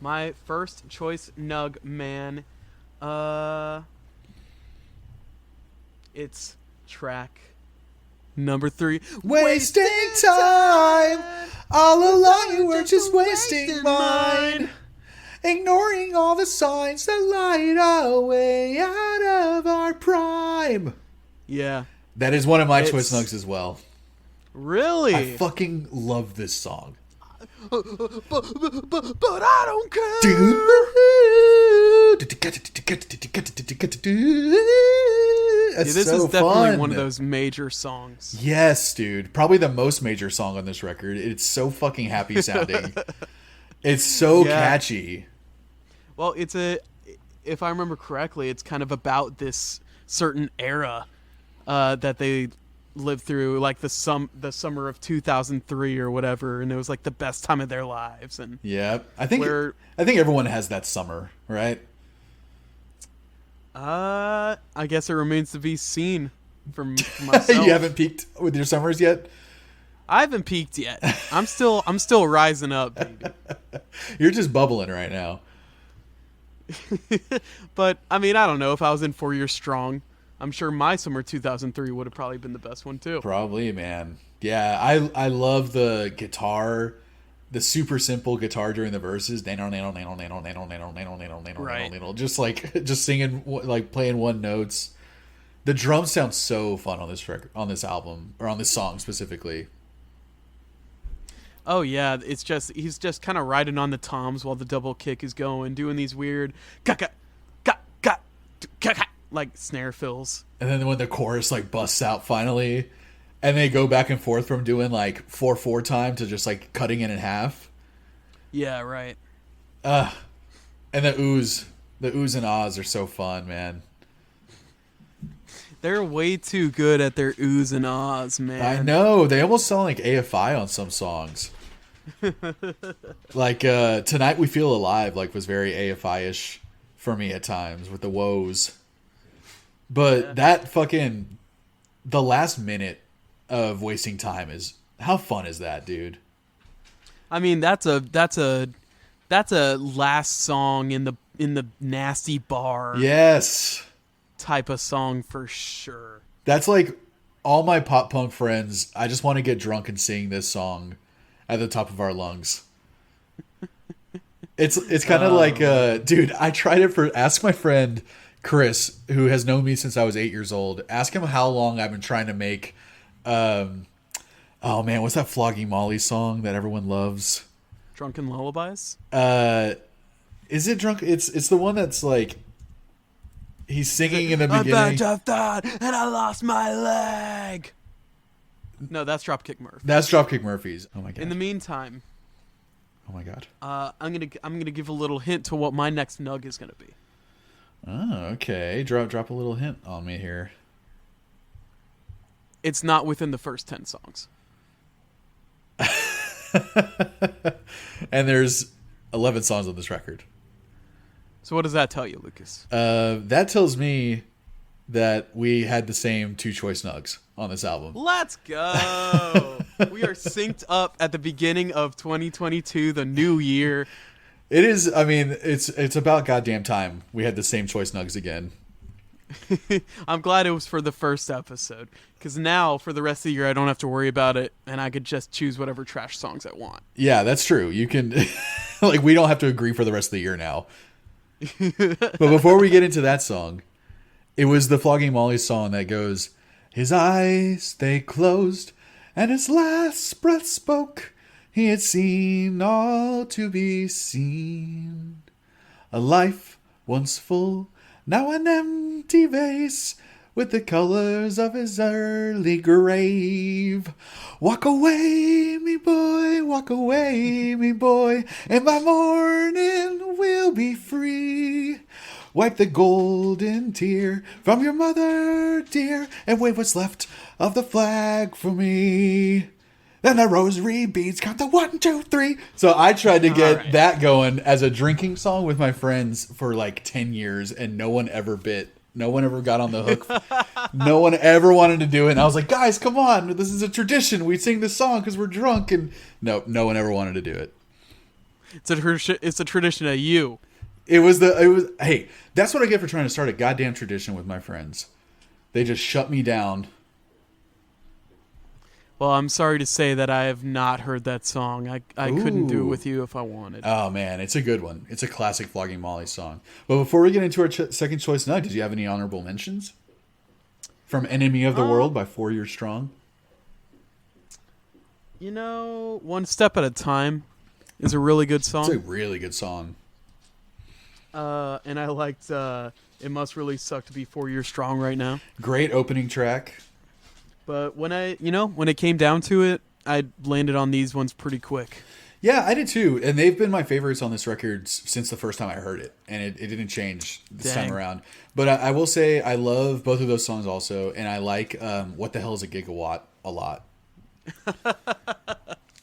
My first choice nug, man. It's track number 3. Wasting time. All along you were just wasting mine. Ignoring all the signs that light our way out of our prime. Yeah. That is one of my choice nugs as well. Really? I fucking love this song. But I don't care. That's This so is definitely fun. one of those major songs. Yes, dude. Probably the most major song on this record. It's so fucking happy sounding. It's so catchy. Well, if I remember correctly, it's kind of about this certain era that they lived through, like the summer of 2003 or whatever, and it was like the best time of their lives. And yeah, I think everyone has that summer, right? I guess it remains to be seen for myself. You haven't peaked with your summers yet? I haven't peaked yet. I'm still rising up, baby. You're just bubbling right now. But I mean, I don't know, if I was in 4 Years Strong, I'm sure my summer 2003 would have probably been the best one too. Probably, man. Yeah, I love the guitar, the super simple guitar during the verses. Right. Just singing, like playing one notes. The drums sound so fun on this record, on this album, or on this song specifically. Oh yeah, it's just he's just kind of riding on the toms while the double kick is going, doing these weird like snare fills. And then when the chorus like busts out finally, and they go back and forth from doing like 4/4 time to just like cutting it in half. Yeah, right. And the oohs and ahs are so fun, man. They're way too good at their oohs and ahs, man. I know. They almost sound like AFI on some songs. Like Tonight We Feel Alive was very AFI-ish for me at times with the woes. But that fucking the last minute of Wasting Time is, how fun is that, dude? I mean, that's a last song in the nasty bar. Yes. Type of song for sure. That's like all my pop punk friends. I just want to get drunk and sing this song at the top of our lungs. It's kind of like, dude, I tried it for, ask my friend Chris, who has known me since I was 8 years old. Ask him how long I've been trying to make, oh man, what's that Flogging Molly song that everyone loves? Drunken Lullabies? Is it drunk? It's the one that's like, he's singing in the beginning. I'm back to thought, and I lost my leg. No, that's Dropkick Murphy. That's Dropkick Murphys. Oh my god. In the meantime, oh my god. I'm gonna give a little hint to what my next nug is gonna be. Oh, okay. Drop a little hint on me here. It's not within the first 10 songs. And there's 11 songs on this record. So what does that tell you, Lucas? That tells me that we had the same two choice nugs on this album. Let's go. We are synced up at the beginning of 2022, the new year. It is, I mean, it's about goddamn time we had the same choice nugs again. I'm glad it was for the first episode, because now for the rest of the year I don't have to worry about it, and I could just choose whatever trash songs I want. Yeah, that's true. You can, like, we don't have to agree for the rest of the year now. But before we get into that song, it was the Flogging Molly song that goes, his eyes, they closed, and his last breath spoke. He had seen all to be seen. A life once full, now an empty vase, with the colors of his early grave. Walk away, me boy, and by morning we'll be free. Wipe the golden tear from your mother, dear, and wave what's left of the flag for me. Then the rosary beads count the 1, 2, 3. So I tried to get that going as a drinking song with my friends for like 10 years, and no one ever bit No one ever got on the hook. No one ever wanted to do it. And I was like, guys, come on. This is a tradition. We sing this song because we're drunk. And no one ever wanted to do it. It's a tradition of you. Hey, that's what I get for trying to start a goddamn tradition with my friends. They just shut me down. Well, I'm sorry to say that I have not heard that song. I couldn't do it with you if I wanted. Oh, man. It's a good one. It's a classic Flogging Molly song. But before we get into our second choice nug, did you have any honorable mentions? From Enemy of the World by 4 Years Strong? You know, One Step at a Time is a really good song. It's a really good song. And I liked It Must Really Suck to Be 4 Years Strong right now. Great opening track. But when it came down to it, I landed on these ones pretty quick. Yeah, I did too. And they've been my favorites on this record since the first time I heard it. And it didn't change this time around. But I will say I love both of those songs also. And I like What the Hell is a Gigawatt a lot.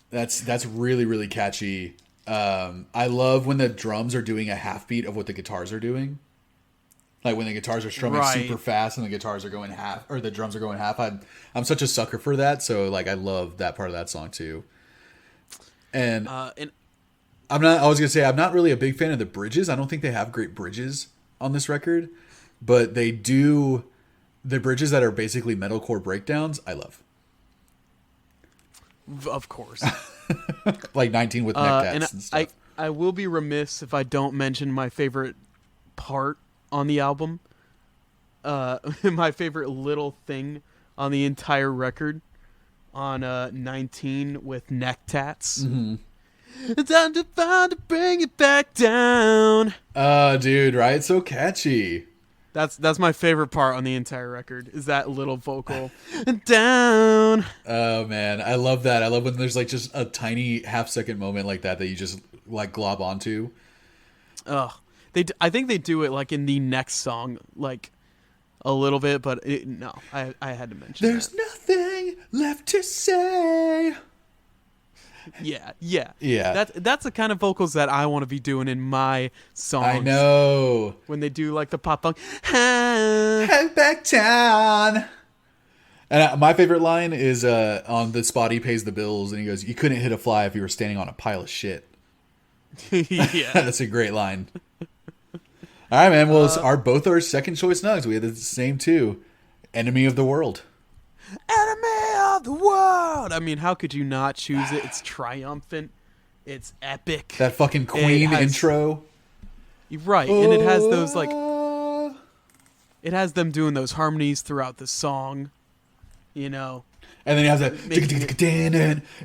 That's really, really catchy. I love when the drums are doing a half beat of what the guitars are doing. Like when the guitars are strumming super fast and the guitars are going half, or the drums are going half. I'm such a sucker for that. So like I love that part of that song too. And I was gonna say I'm not really a big fan of the bridges. I don't think they have great bridges on this record, but they do the bridges that are basically metalcore breakdowns. I love. Of course. Like 19 with neck tats and stuff. I will be remiss if I don't mention my favorite part on the album. My favorite little thing on the entire record on 19 with neck tats. Mm-hmm. It's time to find to bring it back down. Dude, right? It's so catchy. That's my favorite part on the entire record, is that little vocal. Down. Oh, man. I love that. I love when there's like just a tiny half-second moment like that you just like glob onto. Ugh. I think they do it like in the next song, like a little bit, but no, I had to mention There's nothing left to say. Yeah. That's the kind of vocals that I want to be doing in my songs. I know. When they do like the pop punk. Head back town. And my favorite line is on the spot he pays the bills, and he goes, "You couldn't hit a fly if you were standing on a pile of shit." Yeah. That's a great line. All right, man. Well, both our second choice nugs. We had the same two. Enemy of the World. Enemy of the World. I mean, how could you not choose it? It's triumphant. It's epic. That fucking Queen intro. Right, and it has those like... It has them doing those harmonies throughout the song, you know. And then he has that...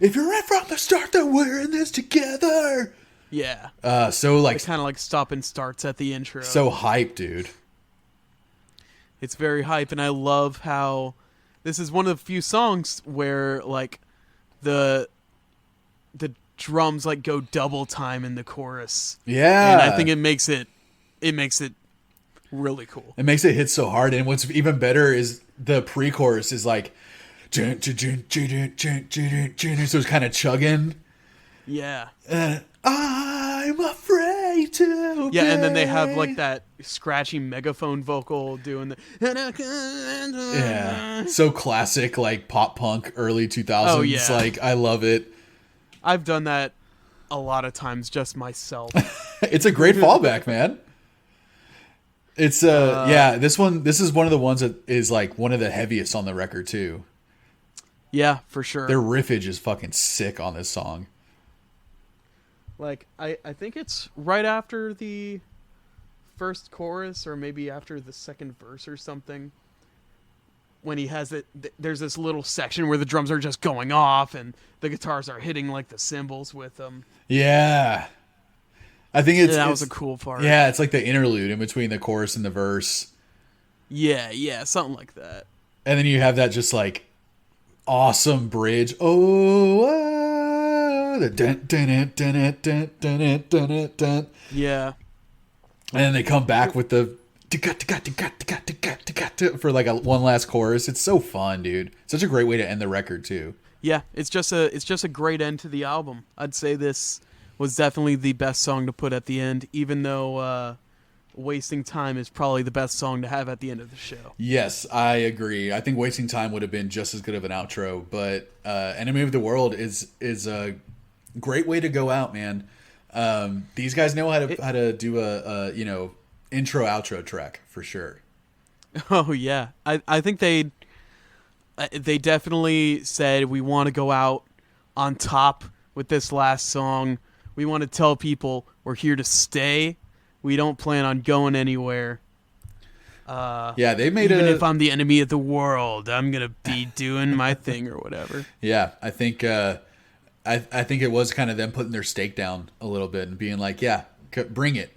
If you're right from the start that we're in this together... Yeah. So like... It kind of like stop and starts at the intro. So hype, dude. It's very hype, and I love how this is one of the few songs where like the drums like go double time in the chorus. Yeah. And I think it makes it really cool. It makes it hit so hard, and what's even better is the pre-chorus is like so it's kind of chugging. Yeah. I'm afraid to. Yeah, and then they have like that scratchy megaphone vocal doing the. Yeah, so classic, like pop punk early 2000s. Oh, yeah. Like I love it. I've done that a lot of times just myself. It's a great fallback, man. It's this is one of the ones that is like one of the heaviest on the record too. Yeah, for sure. Their riffage is fucking sick on this song. Like, I think it's right after the first chorus, or maybe after the second verse or something, when he has it. There's this little section where the drums are just going off and the guitars are hitting like the cymbals with them. Yeah. I think that was a cool part. Yeah, it's like the interlude in between the chorus and the verse. Yeah, something like that. And then you have that just like awesome bridge. The dun, dun, dun, dun, dun, dun, dun, dun. Yeah. And then they come back with the for like one last chorus. It's so fun, dude. Such a great way to end the record too. Yeah, it's just a great end to the album. I'd say this was definitely the best song to put at the end, even though Wasting Time is probably the best song to have at the end of the show. Yes, I agree. I think Wasting Time would have been just as good of an outro, but Enemy of the World is a great way to go out, man. These guys know how to do a intro outro track for sure. Oh yeah, I think they definitely said we want to go out on top with this last song. We want to tell people we're here to stay. We don't plan on going anywhere. Yeah, they made even if I'm the enemy of the world, I'm gonna be doing my thing or whatever. Yeah, I think I think it was kind of them putting their stake down a little bit and being like, yeah, bring it.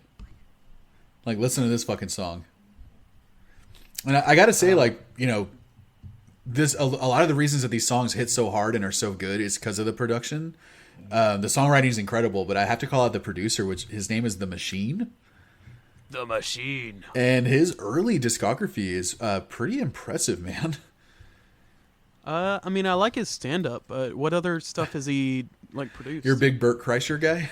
Like, listen to this fucking song. And I got to say, like, this a lot of the reasons that these songs hit so hard and are so good is because of the production. The songwriting is incredible, but I have to call out the producer, which his name is The Machine. The Machine. And his early discography is pretty impressive, man. I mean, I like his stand-up, but what other stuff has he like produced? You're a big Burt Kreischer guy?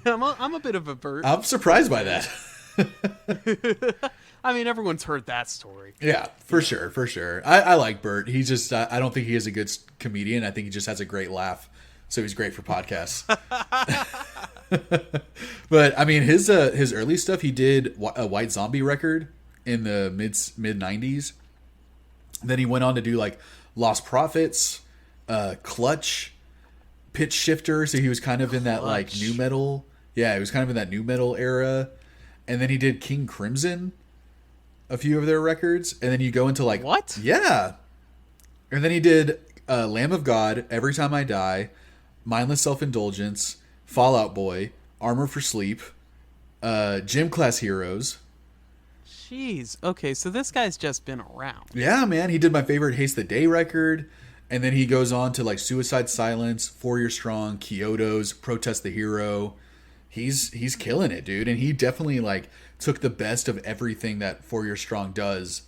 I'm a bit of a Burt. I'm surprised by that. I mean, everyone's heard that story. Yeah, for sure. I like Burt. He's just, I don't think he is a good comedian. I think he just has a great laugh. So he's great for podcasts. But I mean, his early stuff, he did a White Zombie record in the mid 90s. Then he went on to do like Lost Prophets, Clutch, Pitch Shifter. So he was kind of in that like new metal. Yeah, he was kind of in that new metal era. And then he did King Crimson, a few of their records. And then you go into like, what? Yeah. And then he did Lamb of God, Every Time I Die, Mindless Self-Indulgence, Fallout Boy, Armor for Sleep, Gym Class Heroes. Jeez. Okay, so this guy's just been around. Yeah, man. He did my favorite Haste the Day record. And then he goes on to like Suicide Silence, 4 Year Strong, Kyoto's, Protest the Hero. He's killing it, dude. And he definitely like took the best of everything that 4 Year Strong does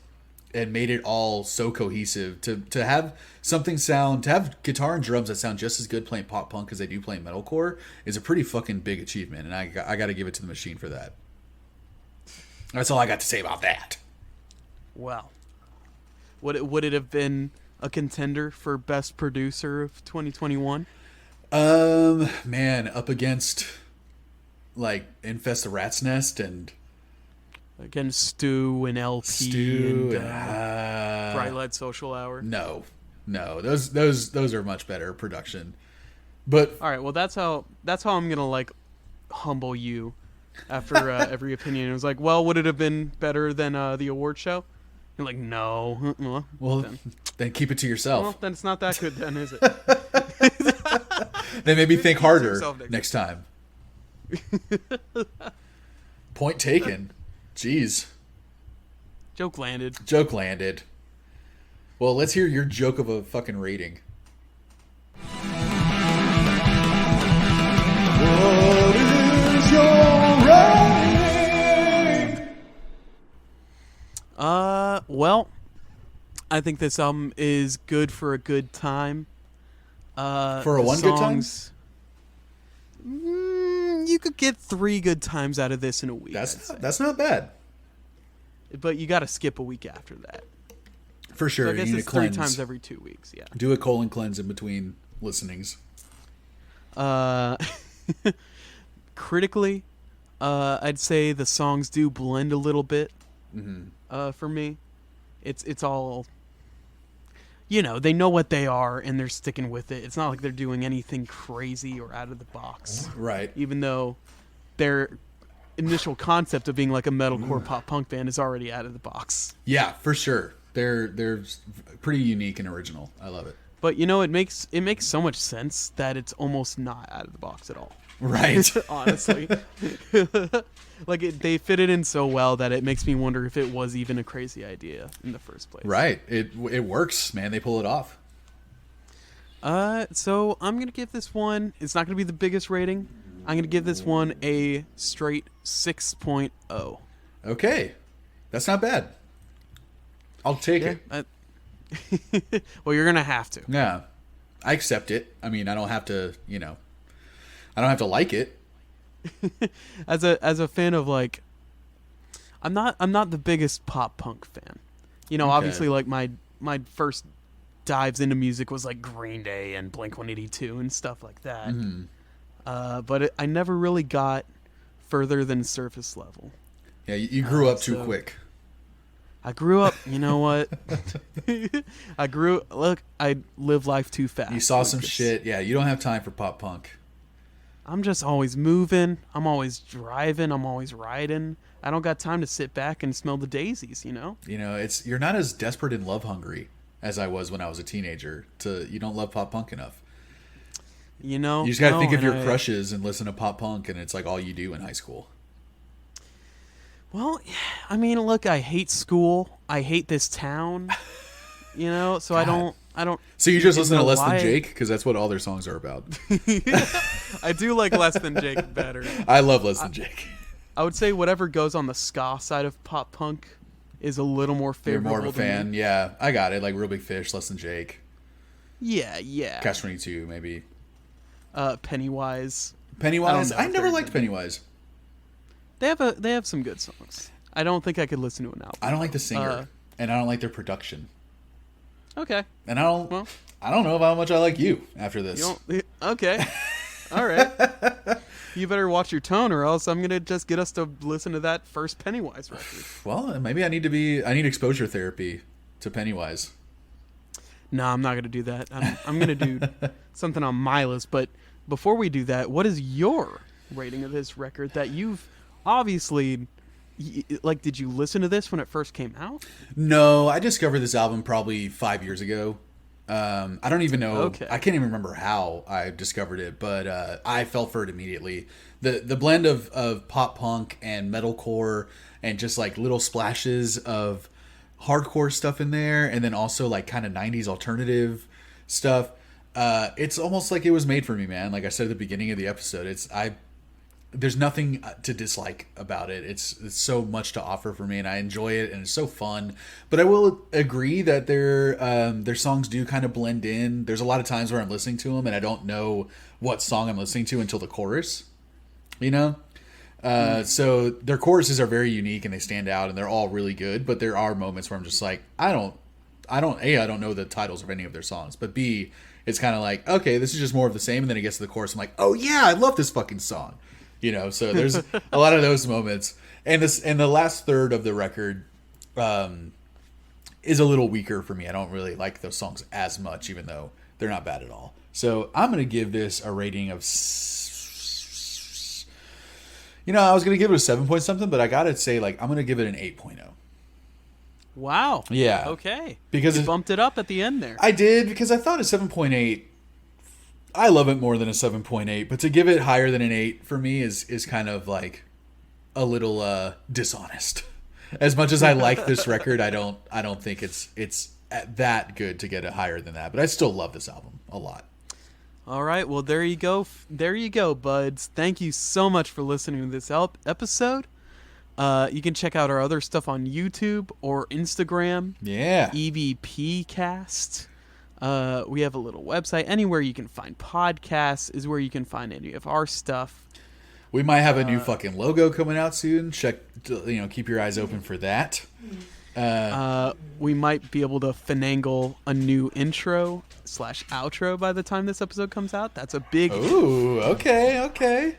and made it all so cohesive. To have something sound, to have guitar and drums that sound just as good playing pop punk as they do playing metalcore is a pretty fucking big achievement. And I got to give it to the Machine for that. That's all I got to say about that. Well, would it have been a contender for best producer of 2021? Man, up against like Infest the Rat's Nest and against Stu and LP Stu and Bright Light Social Hour. No, those are much better production. But all right, well that's how I'm gonna like humble you after every opinion. It was like, well, would it have been better than the award show? You're like, no. Well, then keep it to yourself. Well, then it's not that good, then, is it? Then maybe think harder next time. Point taken. Jeez. Joke landed. Well, let's hear your joke of a fucking rating. What is your rating? Well, I think this album is good for a good time. For a one good time? You could get 3 good times out of this in a week. That's not bad. But you got to skip a week after that. For sure. So I guess you need it's to cleanse. 3 times every 2 weeks. Yeah. Do a colon cleanse in between listenings. Critically, I'd say the songs do blend a little bit. Mm-hmm. For me, it's all, they know what they are and they're sticking with it. It's not like they're doing anything crazy or out of the box. Right. Even though their initial concept of being like a metalcore pop punk band is already out of the box. Yeah, for sure. They're pretty unique and original. I love it. But it makes so much sense that it's almost not out of the box at all. Right. Honestly. Like they fit it in so well that it makes me wonder if it was even a crazy idea in the first place. Right. It works, man. They pull it off. So I'm going to give this one, it's not going to be the biggest rating. I'm going to give this one a straight 6.0. Okay. That's not bad. I'll take it. Well, you're going to have to. Yeah. I accept it. I mean, I don't have to, I don't have to like it. As a fan of like I'm not the biggest pop punk fan. You know, Okay. obviously, like my first dives into music was like Green Day and Blink-182 and stuff like that. But I never really got further than surface level. Yeah, you grew up too so- quick. I grew up. You know what? I live life too fast. You saw some Lucas. shit. Yeah, you don't have time for pop punk. I'm just always moving. I'm always driving. I'm always riding. I don't got time to sit back and smell the daisies, you know? You know, you're not as desperate and love hungry as I was when I was a teenager. You don't love pop punk enough. You know? You just got to No, think of and your crushes and listen to pop punk, and it's like all you do in high school. Well, I mean, look, I hate school. I hate this town. You know, so I don't. So you just you listen to know Less why- Than Jake because that's what all their songs are about. I do like Less Than Jake better. I love Less Than Jake. I would say whatever goes on the ska side of pop punk is a little more You're favorable. more of a to me. fan, yeah. I got it. Like Real Big Fish, Less Than Jake, Yeah. Catch 22, maybe. Pennywise. Pennywise. I don't know I if never they're liked good. Pennywise. They have some good songs. I don't think I could listen to an album. I don't like the singer, and I don't like their production, Okay. and I don't. Well, I don't know how much I like you after this. you don't. Okay. All right. You better watch your tone, or else I'm gonna just get us to listen to that first Pennywise record. Well, maybe I need exposure therapy to Pennywise. No, I'm not gonna do that. I'm gonna do something on my list. But before we do that, what is your rating of this record that you've obviously like? Did you listen to this when it first came out? No, I discovered this album probably 5 years ago. I don't even know. Okay. I can't even remember how I discovered it, but I fell for it immediately. The blend of pop punk and metalcore and just like little splashes of hardcore stuff in there, and then also like kind of 90s alternative stuff. It's almost like it was made for me, man. Like I said at the beginning of the episode, there's nothing to dislike about it. It's so much to offer for me, and I enjoy it, and it's so fun. But I will agree that their songs do kind of blend in. There's a lot of times where I'm listening to them, and I don't know what song I'm listening to until the chorus. You know, so their choruses are very unique, and they stand out, and they're all really good. But there are moments where I'm just like, I don't know the titles of any of their songs, but B, it's kind of like, okay, this is just more of the same, and then it gets to the chorus, I'm like, oh yeah, I love this fucking song. You know, so there's a lot of those moments, and the last third of the record is a little weaker for me. I don't really like those songs as much, even though they're not bad at all. So I'm gonna give this a rating of, I was gonna give it a 7 point something, but I gotta say, like, I'm gonna give it an 8.0. Wow. Yeah. Okay. Because you bumped it up at the end there. I did, because I thought a 7.8. I love it more than a 7.8, but to give it higher than an 8 for me is kind of like a little dishonest. As much as I like this record, I don't think it's that good to get it higher than that. But I still love this album a lot. All right. Well, there you go. There you go, buds. Thank you so much for listening to this episode. You can check out our other stuff on YouTube or Instagram. Yeah. EVP Cast. We have a little website. Anywhere you can find podcasts is where you can find any of our stuff. We might have a new fucking logo coming out soon. Keep your eyes open for that. We might be able to finagle a new intro/outro by the time this episode comes out. That's a big, Ooh, okay.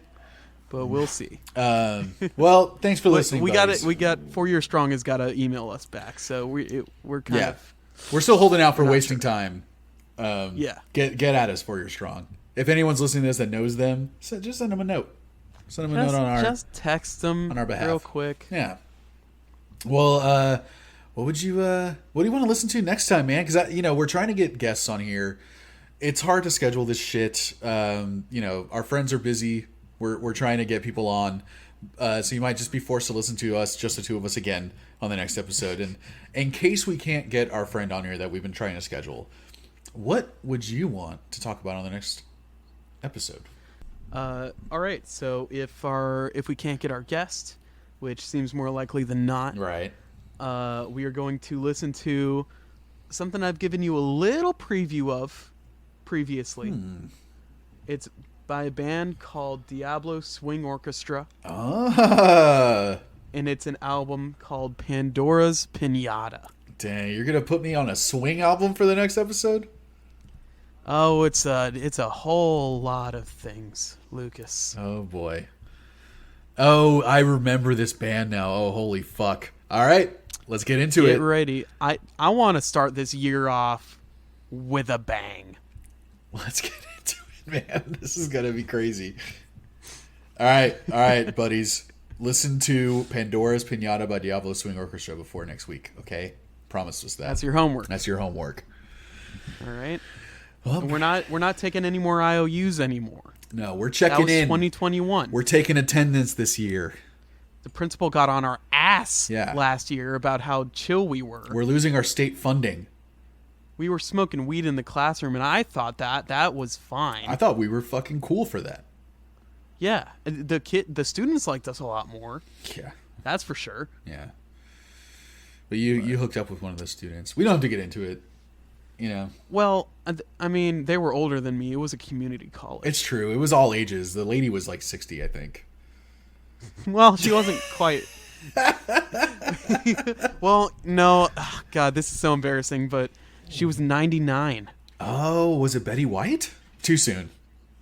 but we'll see. Well, thanks for listening. We buddies. got 4 Years Strong has got to email us back, so we're kind of We're still holding out for wasting time. Yeah. Get at us for your strong. If anyone's listening to this that knows them, just send them a note. Send them a note on our. Just text them on our behalf. real quick. Yeah. Well, what do you want to listen to next time, man? Because we're trying to get guests on here. It's hard to schedule this shit. Our friends are busy. We're trying to get people on. So you might just be forced to listen to us, just the two of us again, on the next episode. And in case we can't get our friend on here that we've been trying to schedule, what would you want to talk about on the next episode? All right. So if we can't get our guest, which seems more likely than not, Right. we are going to listen to something I've given you a little preview of previously. It's by a band called Diablo Swing Orchestra. Ah. and it's an album called Pandora's Pinata. Dang, you're gonna put me on a swing album for the next episode? Oh, it's a whole lot of things, Lucas. Oh boy. Oh, I remember this band now. Oh, holy fuck. All right, let's get into it. Get ready. I want to start this year off with a bang. Let's get into it, man. This is gonna be crazy. All right, buddies. Listen to Pandora's Pinata by Diablo Swing Orchestra before next week, okay? Promise us that. That's your homework. That's your homework. All right. Well, we're not taking any more IOUs anymore. No, we're checking in. 2021. We're taking attendance this year. The principal got on our ass last year about how chill we were. We're losing our state funding. We were smoking weed in the classroom, and I thought that was fine. I thought we were fucking cool for that. Yeah, the students liked us a lot more. Yeah, that's for sure. Yeah, but you hooked up with one of those students. We don't have to get into it, you know. Well, I mean, they were older than me. It was a community college. It's true. It was all ages. The lady was like 60, I think. Well, she wasn't quite. Well, no. Oh, God, this is so embarrassing, but she was 99. Oh, was it Betty White? Too soon.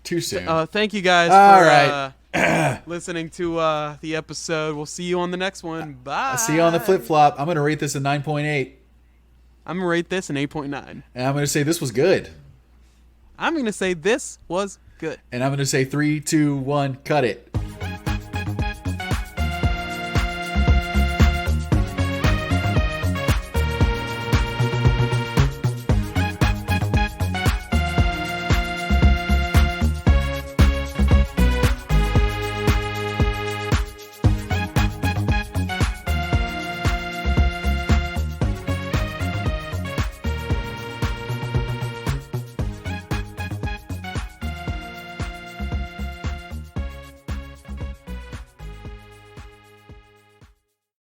Thank you guys for listening to the episode. We'll see you on the next one. Bye. I'll see you on the flip-flop. I'm going to rate this a 9.8. I'm going to rate this an 8.9. And I'm going to say this was good. I'm going to say this was good. And I'm going to say 3, 2, 1, cut it.